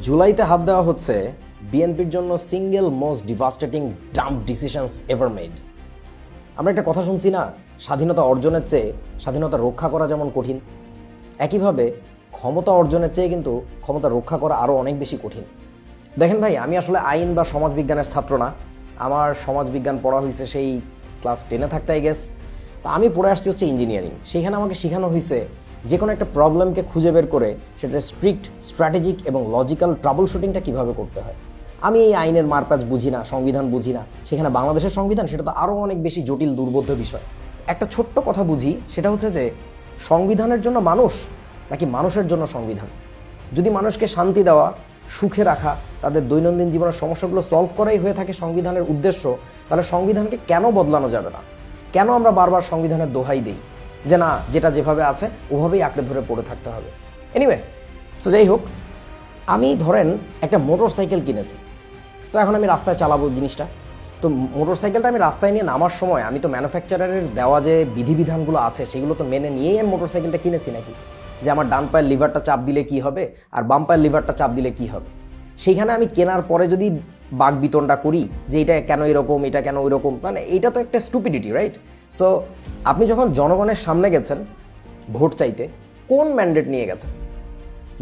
জুলাইতে হাত দেওয়া হচ্ছে বিএনপির জন্য single most devastating dump decisions ever made. আমরা একটা কথা শুনছি না, স্বাধীনতা অর্জনের চেয়ে স্বাধীনতা রক্ষা করা যেমন কঠিন, একইভাবে ক্ষমতা অর্জনের চেয়ে কিন্তু ক্ষমতা রক্ষা করা আরও অনেক বেশি কঠিন। দেখেন ভাই, আমি আসলে আইন বা সমাজবিজ্ঞানের ছাত্র না। আমার সমাজবিজ্ঞান পড়া হয়েছে সেই ক্লাস 10-এ থাকতে আই গেস। তা আমি পড়ে আসছি হচ্ছে ইঞ্জিনিয়ারিং। সেইখানে আমাকে শেখানো হয়েছে যে কোনো একটা প্রবলেমকে খুঁজে বের করে সেটা স্ট্রিক্ট, স্ট্র্যাটেজিক এবং লজিক্যাল ট্রাবল শুটিংটা কীভাবে করতে হয়। আমি এই আইনের মারপ্যাচ বুঝি না, সংবিধান বুঝি না। সেখানে বাংলাদেশের সংবিধান সেটা তো আরও অনেক বেশি জটিল, দুর্বোধ্য বিষয়। একটা ছোট্ট কথা বুঝি, সেটা হচ্ছে যে সংবিধানের জন্য মানুষ নাকি মানুষের জন্য সংবিধান। যদি মানুষকে শান্তি দেওয়া, সুখে রাখা, তাদের দৈনন্দিন জীবনের সমস্যাগুলো সলভ করাই হয়ে থাকে সংবিধানের উদ্দেশ্য, তাহলে সংবিধানকে কেন বদলানো যাবে না? কেন আমরা বারবার সংবিধানের দোহাই দিই যে না, যেটা যেভাবে আছে ওভাবেই আঁকড়ে ধরে পড়ে থাকতে হবে? এনিওয়ে, সো যাই হোক, আমি ধরেন একটা মোটর সাইকেল কিনেছি, তো এখন আমি রাস্তায় চালাবো জিনিসটা। তো মোটর সাইকেলটা আমি রাস্তায় নিয়ে নামার সময় আমি তো ম্যানুফ্যাকচারারের দেওয়া যে বিধিবিধানগুলো আছে সেগুলো তো মেনে নিয়েই আমি মোটর সাইকেলটা কিনেছি নাকি? যে আমার ডান পায়ের লিভারটা চাপ দিলে কি হবে আর বাম পায়ের লিভারটা চাপ দিলে কি হবে। সেইখানে আমি কেনার পরে যদি বাক বিতণ্ডা করি যে এটা কেন এরকম, এটা কেন ওই রকম, মানে এটা তো একটা স্টুপিডিটি, রাইট? সো আপনি যখন জনগণের সামনে গেছেন ভোট চাইতে, কোন ম্যান্ডেট নিয়ে গেছেন?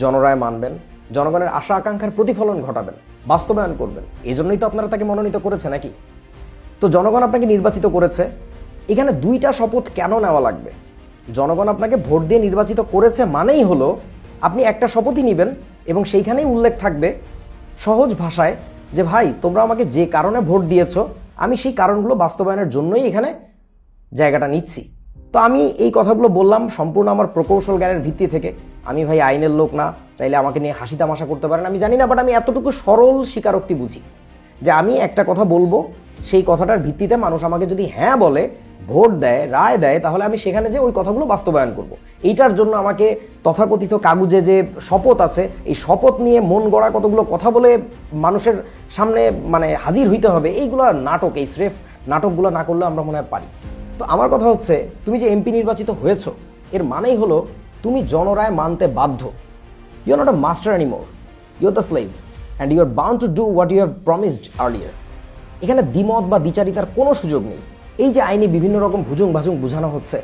জনরায় মানবেন, জনগণের আশা আকাঙ্ক্ষার প্রতিফলন ঘটাবেন, বাস্তবায়ন করবেন। এই জন্যই তো আপনারা তাকে মনোনীত করেছে নাকি? তো জনগণ আপনাকে নির্বাচিত করেছে, এখানে দুইটা শপথ কেন নেওয়া লাগবে? জনগণ আপনাকে ভোট দিয়ে নির্বাচিত করেছে মানেই হলো আপনি একটা শপথই নেবেন এবং সেইখানেই উল্লেখ থাকবে সহজ ভাষায় যে ভাই, তোমরা আমাকে যে কারণে ভোট দিয়েছো আমি সেই কারণগুলো বাস্তবায়নের জন্যই এখানে জায়গাটা নিচ্ছি। তো আমি এই কথাগুলো বললাম সম্পূর্ণ আমার প্রকৌশল জ্ঞানের ভিত্তি থেকে। আমি ভাই আইনের লোক না, চাইলে আমাকে নিয়ে হাসি তামাশা করতে পারেন, আমি জানি না, বাট আমি এতটুকু সরল স্বীকারোক্তি বুঝি যে আমি একটা কথা বলবো, সেই কথাটার ভিত্তিতে মানুষ আমাকে যদি হ্যাঁ বলে, ভোট দেয়, রায় দেয়, তাহলে আমি সেখানে যে ওই কথাগুলো বাস্তবায়ন করব। এইটার জন্য আমাকে তথাকথিত কাগজে যে শপথ আছে, এই শপথ নিয়ে মন গড়া কতগুলো কথা বলে মানুষের সামনে মানে হাজির হইতে হবে, এইগুলো নাটক। এই স্রেফ নাটকগুলো না করলে আমরা মনে হয় পারি। তো আমার কথা হচ্ছে, তুমি যে এমপি নির্বাচিত হয়েছো এর মানেই হলো তুমি জনরায় মানতে বাধ্য। You are not a master anymore, you are the slave and you are bound to do what you have promised earlier. এখানে দ্বিমত বা দ্বিচারিতার কোনো সুযোগ নেই। এই যে আইনি বিভিন্ন রকম ভুজুং ভাজুং বোঝানো হচ্ছে,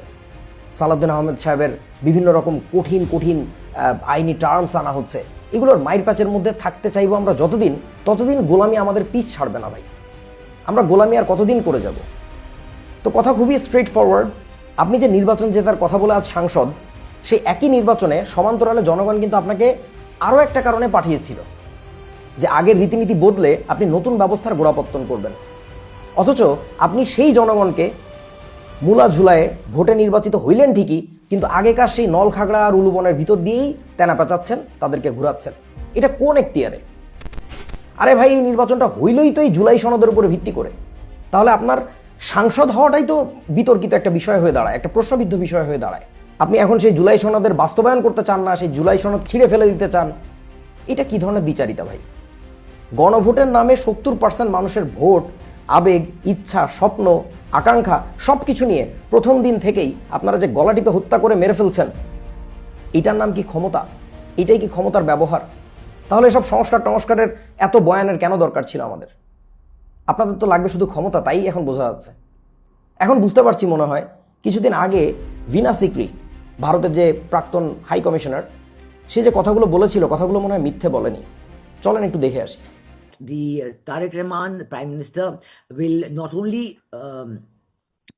সালাউদ্দিন আহমেদ সাহেবের বিভিন্ন রকম কঠিন কঠিন আইনি টার্মস আনা হচ্ছে, এগুলোর মাইর প্যাচের মধ্যে থাকতে চাইবো আমরা যতদিন, ততদিন গোলামি আমাদের পিছ ছাড়বে না ভাই। আমরা গোলামি আর কতদিন করে যাব? তো কথা খুবই স্ট্রেট ফরওয়ার্ড। আপনি যে নির্বাচন জেতার কথা বলে আজ সাংসদ, সেই একই নির্বাচনে সমান্তরালে জনগণ কিন্তু আপনাকে আরও একটা কারণে পাঠিয়েছিল যে আগের রীতিনীতি বদলে আপনি নতুন ব্যবস্থার গোড়াপত্তন করবেন। অথচ আপনি সেই জনগণকে মূলা ঝুলায় ভোটে নির্বাচিত হইলেন ঠিকই, কিন্তু আগেকার সেই নলখাগড়া আর উলুবনের ভিতর দিয়েই তেনা পেঁচাচ্ছেন, তাদেরকে ঘুরাচ্ছেন। এটা কোন এখতিয়ারে? আরে ভাই, এই নির্বাচনটা হইলই তো এই জুলাই সনদের উপরে ভিত্তি করে। তাহলে আপনার সাংসদ হওয়াটাই তো বিতর্কিত একটা বিষয় হয়ে দাঁড়ায়, একটা প্রশ্নবিদ্ধ বিষয় হয়ে দাঁড়ায়। আপনি এখন সেই জুলাই সনদের বাস্তবায়ন করতে চান না, সেই জুলাই সনদ ছিঁড়ে ফেলে দিতে চান। এটা কি ধরনের দ্বিচারিতা ভাই? গণভোটের নামে 70% মানুষের ভোট, আবেগ, ইচ্ছা, স্বপ্ন, আকাঙ্ক্ষা সব কিছু নিয়ে প্রথম দিন থেকেই আপনারা যে গলা টিপে হত্যা করে মেরে ফেলছেন, এটার নাম কি ক্ষমতা? এটাই কি ক্ষমতার ব্যবহার? তাহলে এসব সংস্কারের এত বয়ানের কেন দরকার ছিল আমাদের? আপনাদের তো লাগবে শুধু ক্ষমতা, তাই এখন বোঝা যাচ্ছে। এখন বুঝতে পারছি মনে হয়, কিছুদিন আগে ভিনা সিকরি, ভারতের যে প্রাক্তন হাই কমিশনার, সে যে কথাগুলো বলেছিল, কথাগুলো মনে হয় মিথ্যে বলেনি। চলেন একটু দেখে আসি। The Tariq Rahman, the Prime Minister, will not only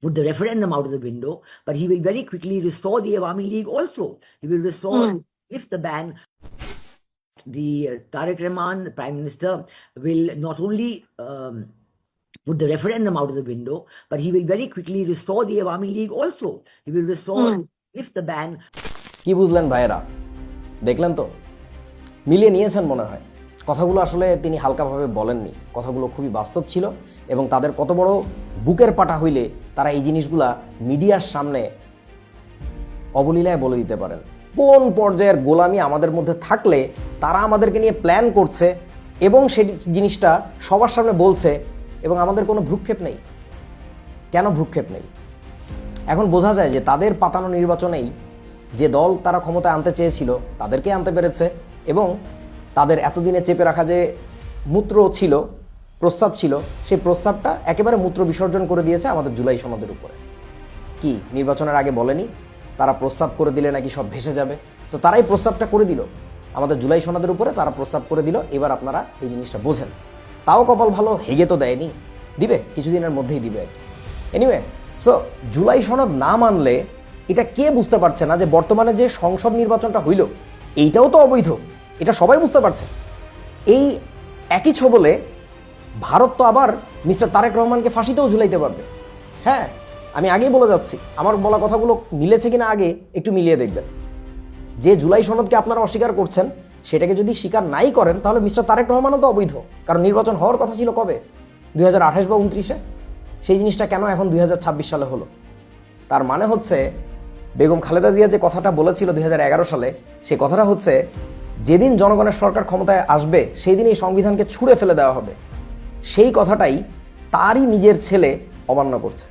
put the referendum out of the window, but he will very quickly restore the Awami League also. He will restore, lift the ban. The Tariq Rahman, the Prime Minister, will not only put the referendum out of the window, but he will very quickly restore the Awami League also. He will restore, lift the ban. কি বুঝলেন ভাইয়েরা? দেখলেন তো, মিলিয়ে নিয়েছেন মনে হয়। কথাগুলো আসলে তিনি হালকাভাবে বলেননি, কথাগুলো খুবই বাস্তব ছিল এবং তাদের কত বড় বুকের পাটা হইলে তারা এই জিনিসগুলা মিডিয়ার সামনে অবলীলায় বলে দিতে পারেন। কোন পর্যায়ের গোলামি আমাদের মধ্যে থাকলে তারা আমাদেরকে নিয়ে প্ল্যান করছে এবং সেই জিনিসটা সবার সামনে বলছে এবং আমাদের কোনো ভ্রুক্ষেপ নেই। কেন ভ্রুক্ষেপ নেই? এখন বোঝা যায় যে তাদের পাতানো নির্বাচনেই যে দল তারা ক্ষমতায় আনতে চেয়েছিল তাদেরকে আনতে পেরেছে এবং তাদের এতদিনে চেপে রাখা যে মূত্র ছিল, প্রস্রাব ছিল, সেই প্রস্রাবটা একেবারে মূত্র বিসর্জন করে দিয়েছে আমাদের জুলাই সনদের উপরে। কি নির্বাচনের আগে বলেনি তারা প্রস্রাব করে দিলে নাকি সব ভেসে যাবে? তো তারাই প্রস্রাবটা করে দিল আমাদের জুলাই সনদের উপরে, তারা প্রস্রাব করে দিল। এবার আপনারা এই জিনিসটা বোঝেন। তাও কপাল ভালো, হেগে তো দেয়নি, দিবে কিছুদিনের মধ্যেই দিবে আর কি। এনিওয়ে, সো জুলাই সনদ না মানলে এটা কে বুঝতে পারছে না যে বর্তমানে যে সংসদ নির্বাচনটা হইল এইটাও তো অবৈধ, এটা সবাই বুঝতে পারছে। এই একই ছবলে ভারত তো আবার মিস্টার তারেক রহমানকে ফাঁসিতেও ঝুলাইতে পারবে। হ্যাঁ, আমি আগেই বলে যাচ্ছি, আমার বলা কথাগুলো মিলেছে কিনা আগে একটু মিলিয়ে দেখবেন। যে জুলাই সনদকে আপনারা অস্বীকার করছেন সেটাকে যদি স্বীকার নাই করেন তাহলে মিস্টার তারেক রহমানও তো অবৈধ, কারণ নির্বাচন হওয়ার কথা ছিল কবে? 2028 বা 29-এ। সেই জিনিসটা কেন এখন 2026 সালে হলো? তার মানে হচ্ছে বেগম খালেদা জিয়া যে কথাটা বলেছিল 2011 সালে, সে কথাটা হচ্ছে যেদিন জনগণের সরকার ক্ষমতায় আসবে সেই দিন এই সংবিধানকে ছুঁড়ে ফেলে দেওয়া হবে। সেই কথাটাই তারই নিজের ছেলে অমান্য করছে।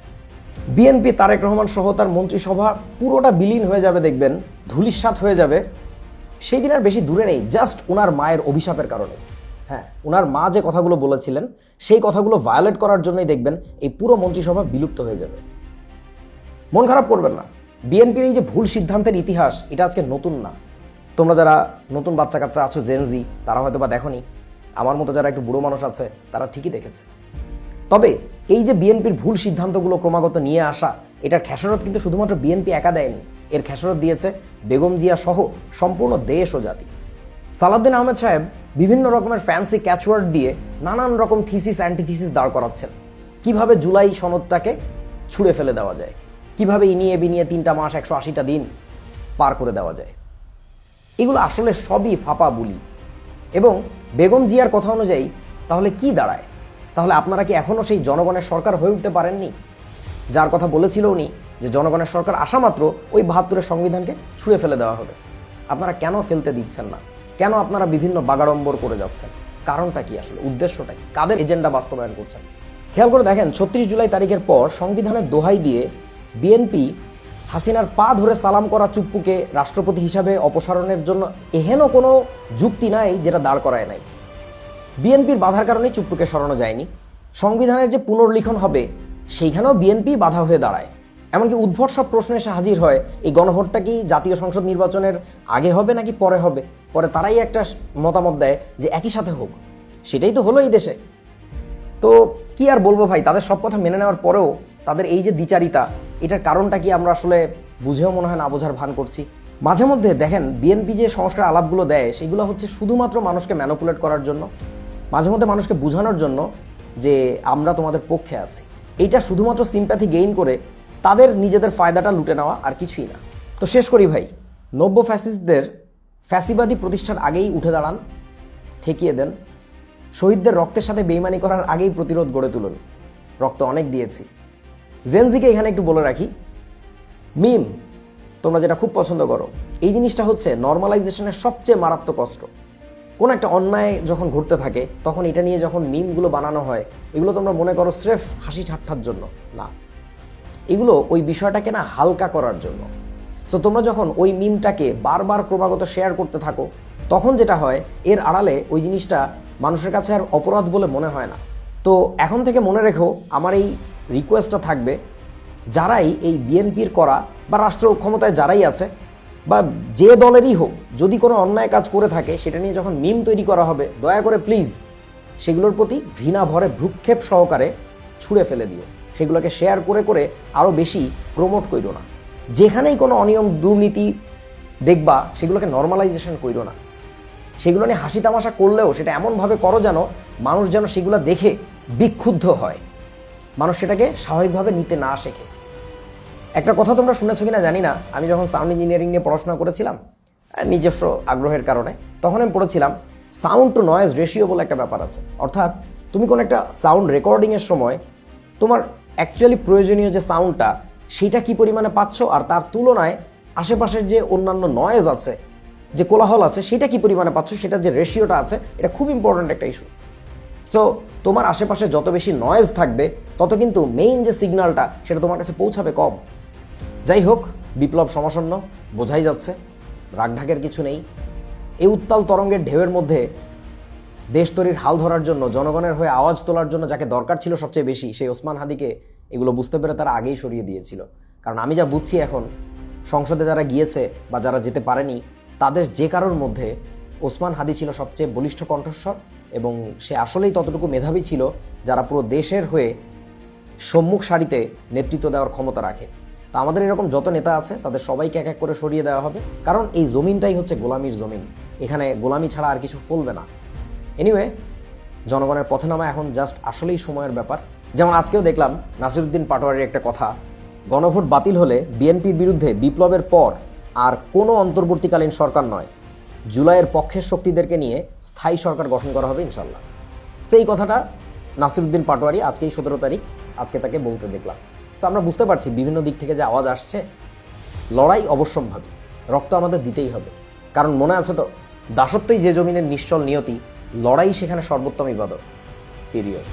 বিএনপি তারেক রহমান সহ তার মন্ত্রিসভা পুরোটা বিলীন হয়ে যাবে, দেখবেন ধূলিসাৎ হয়ে যাবে। সেই দিন আর বেশি দূরে নেই, জাস্ট ওনার মায়ের অভিশাপের কারণে। হ্যাঁ, ওনার মা যে কথাগুলো বলেছিলেন সেই কথাগুলো ভায়োলেট করার জন্যই দেখবেন এই পুরো মন্ত্রিসভা বিলুপ্ত হয়ে যাবে। মন খারাপ করবেন না, বিএনপির এই যে ভুল সিদ্ধান্তের ইতিহাস এটা আজকে নতুন না। তোমরা যারা নতুন বাচ্চা কাচ্চা আছো, জেনজি, তারা হয়তো বা দেখোনি। আমার মতো যারা একটু বুড়ো মানুষ আছে তারা ঠিকই দেখেছে। তবে এই যে বিএনপির ভুল সিদ্ধান্তগুলো ক্রমাগত নিয়ে আসা, এটার খেসারত কিন্তু শুধুমাত্র বিএনপি একা দেয়নি, এর খেসারত দিয়েছে বেগম জিয়া সহ সম্পূর্ণ দেশ ও জাতি। সালাউদ্দিন আহমেদ সাহেব বিভিন্ন রকমের ফ্যান্সি ক্যাচওয়ার্ড দিয়ে নানান রকম থিসিস অ্যান্টিথিসিস দাঁড় করাচ্ছেন, কিভাবে জুলাই সনদটাকে ছুঁড়ে ফেলে দেওয়া যায়, কিভাবে ইনিয়ে বিনিয়ে 3টা মাস 180টা দিন পার করে দেওয়া যায়। এগুলো আসলে সবই ফাঁপা বুলি। এবং বেগম জিয়ার কথা অনুযায়ী তাহলে কি দাঁড়ায়? তাহলে আপনারা কি এখনও সেই জনগণের সরকার হয়ে উঠতে পারেননি, যার কথা বলেছিল উনি যে জনগণের সরকার আসা মাত্র ওই 72-এর সংবিধানকে ছুঁড়ে ফেলে দেওয়া হবে? আপনারা কেন ফেলতে দিচ্ছেন না? কেন আপনারা বিভিন্ন বাগাড়ম্বর করে যাচ্ছেন? কারণটা কি আসলে? উদ্দেশ্যটা কি? কাদের এজেন্ডা বাস্তবায়ন করছেন? খেয়াল করে দেখেন, 36 জুলাই তারিখের পর সংবিধানের দোহাই দিয়ে বিএনপি হাসিনার পা ধরে সালাম করা চুপ্পুকে রাষ্ট্রপতি হিসাবে অপসারণের জন্য এহেন কোনো যুক্তি নাই যেটা দাঁড় করায় নাই। বিএনপির বাধার কারণেই চুপ্পুকে সরানো যায়নি। সংবিধানের যে পুনর্লিখন হবে সেইখানেও বিএনপি বাধা হয়ে দাঁড়ায়। এমনকি উদ্ভট সব প্রশ্নে এসে হাজির হয়, এই গণভোটটা কি জাতীয় সংসদ নির্বাচনের আগে হবে নাকি পরে হবে? পরে তারাই একটা মতামত দেয় যে একই সাথে হোক। সেটাই তো হলো এই দেশে। তো কি আর বলবো ভাই, তাদের সব কথা মেনে নেওয়ার পরেও তাদের এই যে দ্বিচারিতা, এটার কারণটা কি আমরা আসলে বুঝেও মনে হয় না বোঝার ভান করছি। মাঝে মধ্যে দেখেন বিএনপি যে সংস্কার আলাপগুলো দেয় সেগুলো হচ্ছে শুধুমাত্র মানুষকে ম্যানিপুলেট করার জন্য, মাঝে মধ্যে মানুষকে বোঝানোর জন্য যে আমরা তোমাদের পক্ষে আছি। এইটা শুধুমাত্র সিম্প্যাথি গেইন করে তাদের নিজেদের ফায়দাটা লুটে নেওয়া, আর কিছুই না। তো শেষ করি ভাই, নব্য ফ্যাসিস্টদের ফ্যাসিবাদী প্রতিষ্ঠার আগেই উঠে দাঁড়ান, ঠেকিয়ে দেন। শহীদদের রক্তের সাথে বেইমানি করার আগেই প্রতিরোধ গড়ে তুলুন। রক্ত অনেক দিয়েছি। জেনজিকে এখানে একটু বলে রাখি, মিম তোমরা যেটা খুব পছন্দ করো, এই জিনিসটা হচ্ছে নর্মালাইজেশনের সবচেয়ে মারাত্মক অস্ত্র। কোনো একটা অন্যায় যখন ঘটতে থাকে তখন এটা নিয়ে যখন মিমগুলো বানানো হয়, এগুলো তোমরা মনে করো স্রেফ হাসি ঠাট্টার জন্য না, এগুলো ওই বিষয়টাকে না হালকা করার জন্য। সো তোমরা যখন ওই মিমটাকে বারবার ক্রমাগত শেয়ার করতে থাকো তখন যেটা হয়, এর আড়ালে ওই জিনিসটা মানুষের কাছে আর অপরাধ বলে মনে হয় না। তো এখন থেকে মনে রেখো, আমার এই রিকোয়েস্টটা থাকবে, যারাই এই বিএনপির করা বা রাষ্ট্র ক্ষমতায় যারাই আছে বা যে দলেরই হোক, যদি কোনো অন্যায় কাজ করে থাকে সেটা নিয়ে যখন মিম তৈরি করা হবে, দয়া করে প্লিজ সেগুলোর প্রতি ঘৃণা ভরে ভ্রুক্ষেপ সহকারে ছুঁড়ে ফেলে দিও। সেগুলোকে শেয়ার করে করে আরও বেশি প্রমোট করো না। যেখানেই কোনো অনিয়ম দুর্নীতি দেখবা সেগুলোকে নর্মালাইজেশন করো না। সেগুলো নিয়ে হাসি তামাশা করলেও সেটা এমনভাবে করো যেন মানুষ যেন সেগুলো দেখে বিক্ষুব্ধ হয়, মানুষ সেটাকে স্বাভাবিকভাবে নিতে না শেখে। একটা কথা তোমরা শুনেছো কিনা জানি না, আমি যখন সাউন্ড ইঞ্জিনিয়ারিং নিয়ে পড়াশোনা করেছিলাম নিজস্ব আগ্রহের কারণে, তখন আমি পড়েছিলাম সাউন্ড টু নয়েজ রেশিও বলে একটা ব্যাপার আছে। অর্থাৎ তুমি কোনো একটা সাউন্ড রেকর্ডিংয়ের সময় তোমার অ্যাকচুয়ালি প্রয়োজনীয় যে সাউন্ডটা সেটা কী পরিমাণে পাচ্ছ, আর তার তুলনায় আশেপাশের যে অন্যান্য নয়েজ আছে, যে কোলাহল আছে, সেটা কী পরিমাণে পাচ্ছ, সেটা যে রেশিওটা আছে, এটা খুব ইম্পর্ট্যান্ট একটা ইস্যু। সো তোমার আশেপাশে যত বেশি নয়েজ থাকবে তত কিন্তু মেইন যে সিগন্যালটা সেটা তোমার কাছে পৌঁছাবে কম। যাই হোক, বিপ্লব সমাসন্ন বোঝাই যাচ্ছে, রাগঢাকের কিছু নেই। এই উত্তাল তরঙ্গের ঢেউয়ের মধ্যে দেশ তৈরির হাল ধরার জন্য, জনগণের হয়ে আওয়াজ তোলার জন্য যাকে দরকার ছিল সবচেয়ে বেশি, সেই ওসমান হাদিকে এগুলো বুঝতে পেরে তারা আগেই সরিয়ে দিয়েছিল। কারণ আমি যা বুঝছি এখন, সংসদে যারা গিয়েছে বা যারা যেতে পারেনি, তাদের যে কারোর মধ্যে ওসমান হাদি ছিল সবচেয়ে বলিষ্ঠ কণ্ঠস্বর, এবং সে আসলেই ততটুকু মেধাবী ছিল যারা পুরো দেশের হয়ে সম্মুখ সারিতে নেতৃত্ব দেওয়ার ক্ষমতা রাখে। তো আমাদের এরকম যত নেতা আছে তাদের সবাইকে এক এক করে সরিয়ে দেওয়া হবে, কারণ এই জমিনটাই হচ্ছে গোলামির জমিন, এখানে গোলামি ছাড়া আর কিছু ফলবে না। এনিওয়ে, জনগণের পথে নামা এখন জাস্ট আসলেই সময়ের ব্যাপার। যেমন আজকেও দেখলাম নাসিরউদ্দিন পাটোয়ারির একটা কথা, গণভোট বাতিল হলে বিএনপির বিরুদ্ধে বিপ্লবের পর আর কোনো অন্তর্বর্তীকালীন সরকার নয়, জুলাইয়ের পক্ষের শক্তিদেরকে নিয়ে স্থায়ী সরকার গঠন করা হবে ইনশাল্লাহ। সেই কথাটা নাসিরউদ্দিন পাটোয়ারি আজকেই 17 তারিখ, আজকে তাকে বলতে দেখলাম। তো আমরা বুঝতে পারছি বিভিন্ন দিক থেকে যে আওয়াজ আসছে, লড়াই অবশ্যম্ভাবী, রক্ত আমাদের দিতেই হবে। কারণ মনে আছে তো, দাসত্বই যে জমিনের নিশ্চল নিয়তি, লড়াই সেখানে সর্বোত্তম ইবাদত। পিরিয়ড।